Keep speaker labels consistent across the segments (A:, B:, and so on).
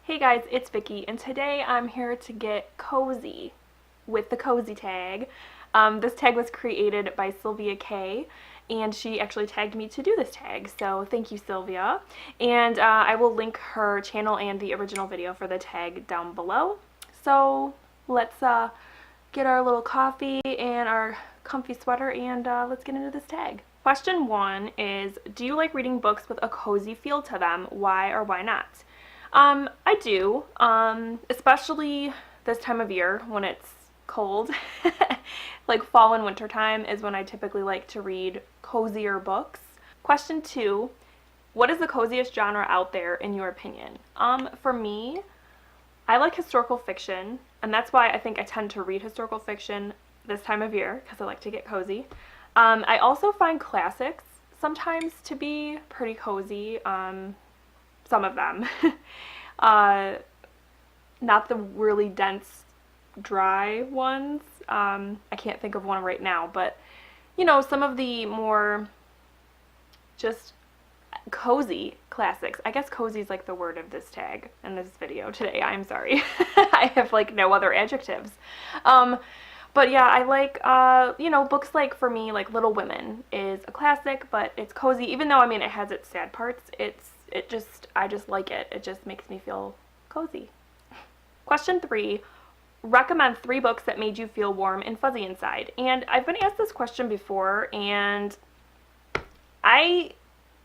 A: Hey guys, it's Vicky, and today I'm here to get cozy with the cozy tag. This tag was created by Silvia Kay, and she actually tagged me to do this tag, so thank you, Silvia. And I will link her channel and the original video for the tag down below. So let's get our little coffee and our comfy sweater, and let's get into this tag. Question 1 is, do you like reading books with a cozy feel to them? Why or why not? I do, especially this time of year when it's cold. Like fall and winter time is when I typically like to read cozier books. Question 2, what is the coziest genre out there in your opinion? For me, I like historical fiction, and that's why I think I tend to read historical fiction this time of year, because I like to get cozy. I also find classics sometimes to be pretty cozy. Some of them. Not the really dense, dry ones. I can't think of one right now, but you know, some of the more just cozy classics. I guess cozy is like the word of this tag in this video today. I'm sorry. I have like no other adjectives. But yeah, I like, you know, books like, for me, like Little Women is a classic, but it's cozy. Even though, I mean, it has its sad parts, I just like it. It just makes me feel cozy. Question 3, recommend 3 books that made you feel warm and fuzzy inside. And I've been asked this question before, and I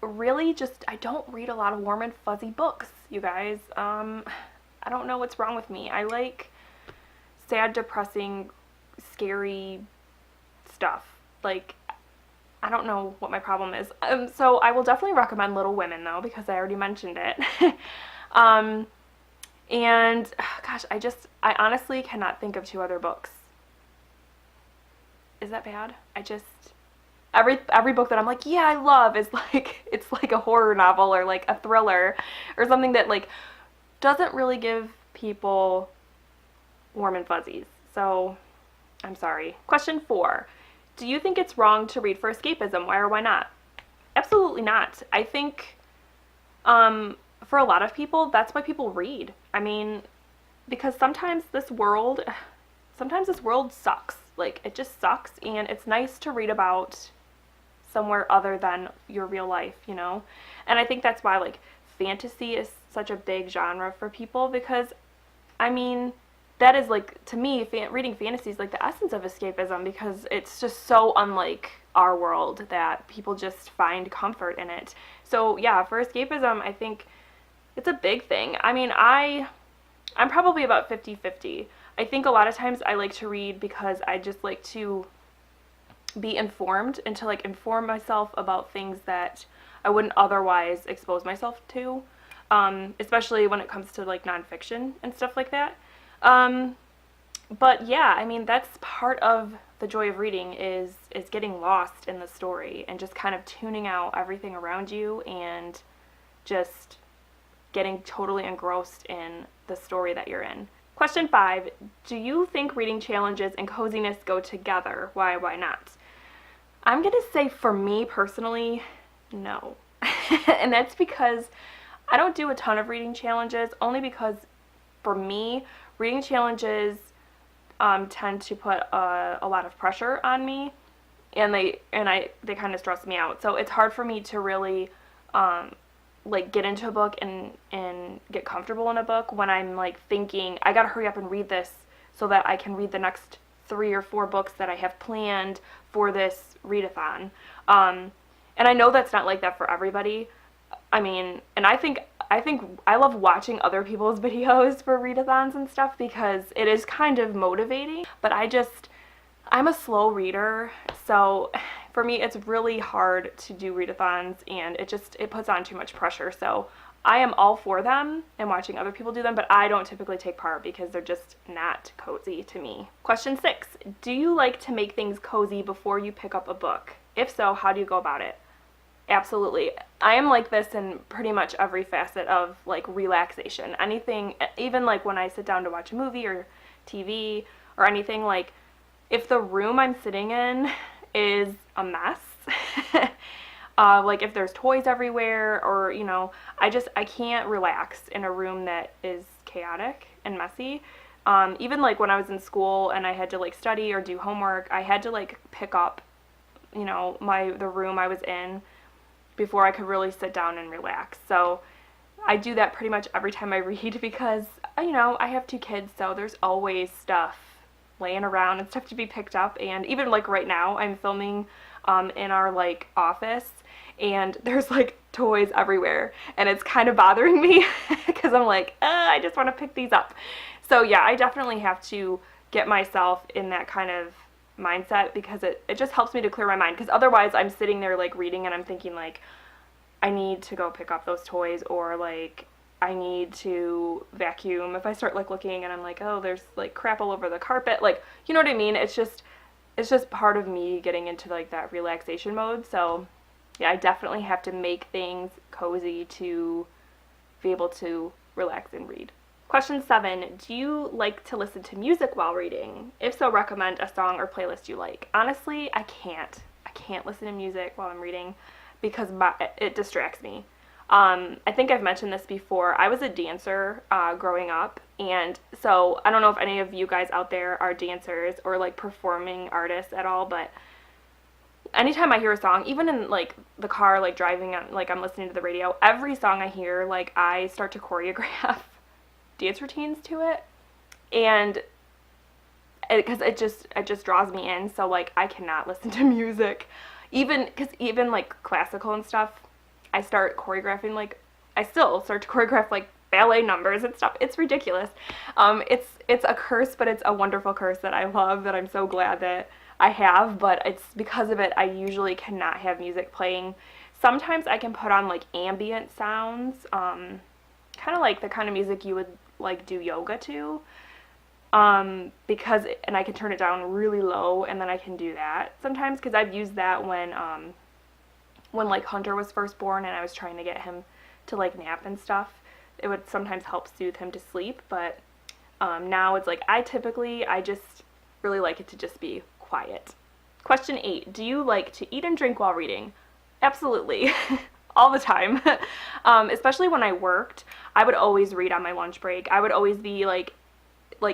A: really I don't read a lot of warm and fuzzy books, you guys. I don't know what's wrong with me. I like sad, depressing, scary stuff. Like, I don't know what my problem is. So I will definitely recommend Little Women, though, because I already mentioned it. And gosh, I honestly cannot think of 2 other books. Is that bad? Every book that I'm like, yeah, I love is like, it's like a horror novel or like a thriller or something that like doesn't really give people warm and fuzzies. So I'm sorry. Question 4. Do you think it's wrong to read for escapism? Why or why not? Absolutely not. I think for a lot of people, that's why people read. I mean, because sometimes this world sucks. Like, it just sucks, and it's nice to read about somewhere other than your real life, you know? And I think that's why, like, fantasy is such a big genre for people, because, I mean, that is, like, to me, reading fantasy is like the essence of escapism, because it's just so unlike our world that people just find comfort in it. So yeah, for escapism, I think it's a big thing. I mean, I'm probably about 50-50. I think a lot of times I like to read because I just like to be informed and to like inform myself about things that I wouldn't otherwise expose myself to, especially when it comes to like nonfiction and stuff like that. But yeah, I mean, that's part of the joy of reading is getting lost in the story and just kind of tuning out everything around you and just getting totally engrossed in the story that you're in. Question 5, do you think reading challenges and coziness go together? Why not? I'm gonna say, for me personally, no. And that's because I don't do a ton of reading challenges, only because for me, reading challenges tend to put a lot of pressure on me, and they kind of stress me out. So it's hard for me to really like get into a book and get comfortable in a book when I'm like thinking I gotta hurry up and read this so that I can read the next 3 or 4 books that I have planned for this readathon. And I know that's not like that for everybody. I mean, and I think I love watching other people's videos for readathons and stuff because it is kind of motivating, but I'm a slow reader, so for me it's really hard to do readathons, and it puts on too much pressure. So I am all for them and watching other people do them, but I don't typically take part because they're just not cozy to me. Question 6, do you like to make things cozy before you pick up a book? If so, how do you go about it? Absolutely. I am like this in pretty much every facet of like relaxation. Anything, even like when I sit down to watch a movie or TV or anything, like if the room I'm sitting in is a mess, Like if there's toys everywhere, or, you know, I can't relax in a room that is chaotic and messy. Even like when I was in school and I had to like study or do homework, I had to like pick up, you know, the room I was in before I could really sit down and relax. So I do that pretty much every time I read because, you know, I have 2 kids, so there's always stuff laying around and stuff to be picked up. And even like right now, I'm filming in our like office, and there's like toys everywhere, and it's kind of bothering me because I'm like, I just want to pick these up. So yeah, I definitely have to get myself in that kind of mindset because it just helps me to clear my mind, because otherwise I'm sitting there like reading and I'm thinking like, I need to go pick up those toys, or like I need to vacuum. If I start like looking and I'm like, oh, there's like crap all over the carpet, like, you know what I mean? It's just part of me getting into like that relaxation mode. So yeah, I definitely have to make things cozy to be able to relax and read. Question 7, do you like to listen to music while reading? If so, recommend a song or playlist you like. Honestly, I can't listen to music while I'm reading because it distracts me. I think I've mentioned this before. I was a dancer growing up, and so I don't know if any of you guys out there are dancers or like performing artists at all, but anytime I hear a song, even in like the car, like driving, like I'm listening to the radio, every song I hear, like I start to choreograph dance routines to it, and because it just draws me in. So like I cannot listen to music, even like classical and stuff. I start choreographing, like I still start to choreograph like ballet numbers and stuff. It's ridiculous. It's a curse, but it's a wonderful curse that I love, that I'm so glad that I have. But it's because of it I usually cannot have music playing. Sometimes I can put on like ambient sounds, kind of like the kind of music you would like do yoga to, and I can turn it down really low, and then I can do that sometimes, because I've used that when like Hunter was first born and I was trying to get him to like nap and stuff. It would sometimes help soothe him to sleep, but now it's like I just really like it to just be quiet. Question 8, do you like to eat and drink while reading? Absolutely. All the time. Especially when I worked, I would always read on my lunch break. I would always be like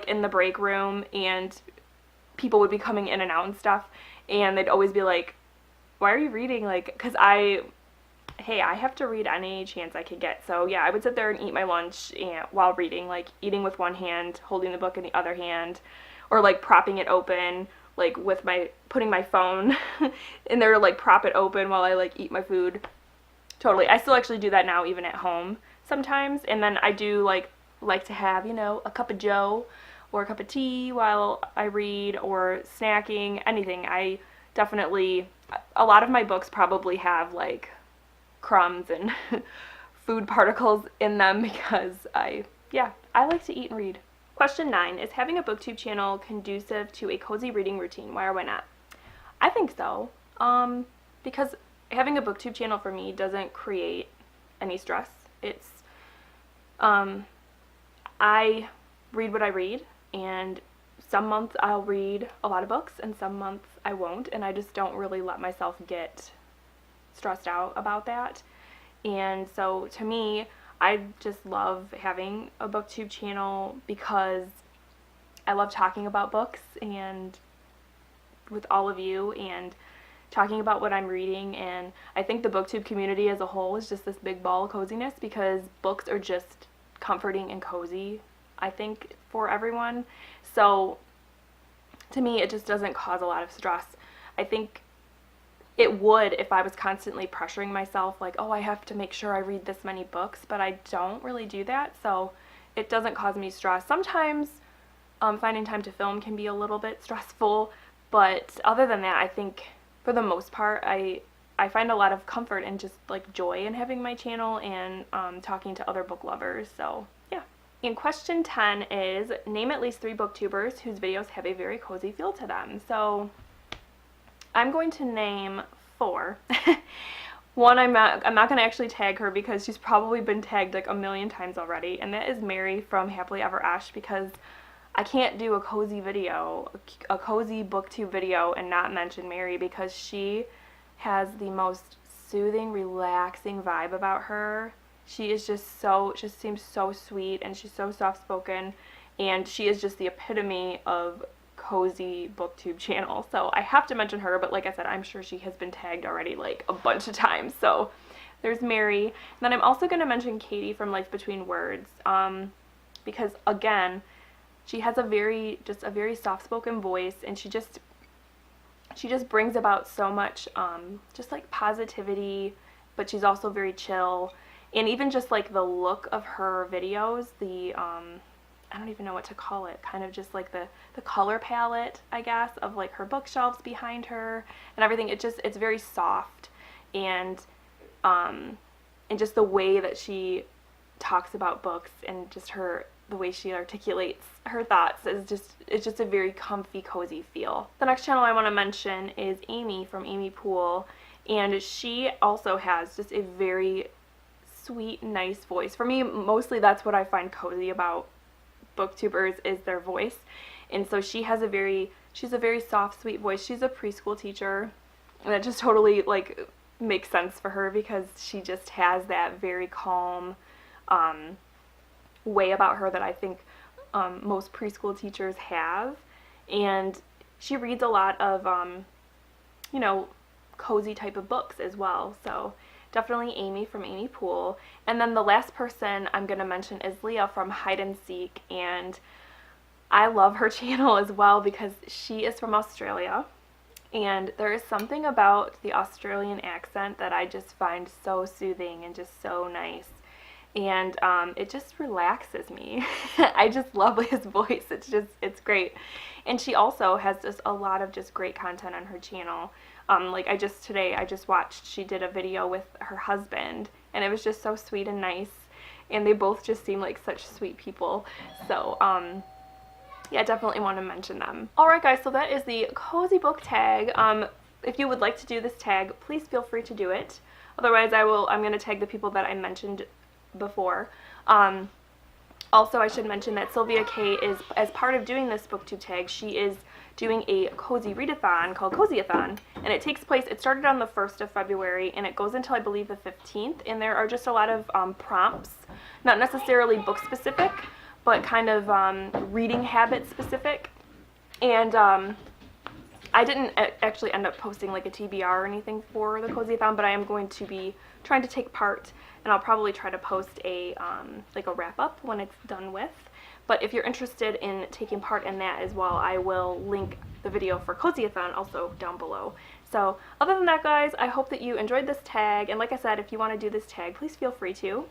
A: in the break room, and people would be coming in and out and stuff, and they'd always be like, why are you reading? Like, because I have to read any chance I could get. So yeah, I would sit there and eat my lunch while reading, like eating with one hand, holding the book in the other hand, or like propping it open, like with putting my phone in there to like prop it open while I like eat my food. Totally. I still actually do that now, even at home sometimes. And then I do like to have, you know, a cup of joe or a cup of tea while I read, or snacking, anything. I definitely, a lot of my books probably have like crumbs and food particles in them because I like to eat and read. Question 9, is having a booktube channel conducive to a cozy reading routine? Why or why not? I think so. Because having a booktube channel for me doesn't create any stress. It's, I read what I read, and some months I'll read a lot of books and some months I won't, and I just don't really let myself get stressed out about that. And so to me, I just love having a booktube channel because I love talking about books and with all of you, and talking about what I'm reading. And I think the booktube community as a whole is just this big ball of coziness, because books are just comforting and cozy, I think, for everyone. So to me, it just doesn't cause a lot of stress. I think it would if I was constantly pressuring myself, like, oh, I have to make sure I read this many books, but I don't really do that, so it doesn't cause me stress. Sometimes finding time to film can be a little bit stressful, but other than that, I think for the most part, I find a lot of comfort and just like joy in having my channel and talking to other book lovers. So yeah. And question 10 is, name at least 3 booktubers whose videos have a very cozy feel to them. So I'm going to name 4. One, I'm not going to actually tag her because she's probably been tagged like a million times already, and that is Mary from Happily Ever Esch, because I can't do a cozy video, a cozy booktube video, and not mention Mary, because she has the most soothing, relaxing vibe about her. She is just seems so sweet, and she's so soft-spoken, and she is just the epitome of cozy booktube channel. So I have to mention her, but like I said, I'm sure she has been tagged already like a bunch of times. So there's Mary. And then I'm also going to mention Katie from Life Between Words, because again, she has a very soft-spoken voice, and she just brings about so much just like positivity, but she's also very chill. And even just like the look of her videos, the I don't even know what to call it, kind of just like the color palette, I guess, of like her bookshelves behind her and everything. It's very soft, and just the way that she talks about books, and just the way she articulates her thoughts it's just a very comfy, cozy feel. The next channel I want to mention is Amy from Amy Poole, and she also has just a very sweet, nice voice. For me, mostly that's what I find cozy about booktubers, is their voice. And so she's a very soft, sweet voice. She's a preschool teacher, and that just totally like makes sense for her, because she just has that very calm way about her that I think most preschool teachers have. And she reads a lot of cozy type of books as well. So definitely Amy from Amy Poole. And then the last person I'm going to mention is Leah from Hide and Seek, and I love her channel as well because she is from Australia, and there is something about the Australian accent that I just find so soothing and just so nice, and it just relaxes me. I just love Leah's voice. It's great. And she also has just a lot of just great content on her channel. Like today I just watched, she did a video with her husband, and it was just so sweet and nice, and they both just seem like such sweet people. So yeah, definitely want to mention them. Alright guys, so that is the cozy book tag. If you would like to do this tag, please feel free to do it. Otherwise I'm going to tag the people that I mentioned before. Also, I should mention that Silvia Kay is, as part of doing this booktube tag, she is doing a cozy readathon called Cozyathon, and it takes place, it started on the 1st of February, and it goes until I believe the 15th, and there are just a lot of prompts, not necessarily book specific, but kind of reading habit specific. And I didn't actually end up posting like a TBR or anything for the Cozyathon, but I am going to be trying to take part, and I'll probably try to post a like a wrap-up when it's done with. But if you're interested in taking part in that as well, I will link the video for Cozyathon also down below. So other than that, guys, I hope that you enjoyed this tag, and like I said, if you want to do this tag, please feel free to.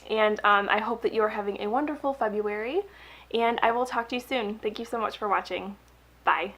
A: And I hope that you are having a wonderful February, and I will talk to you soon. Thank you so much for watching. Bye.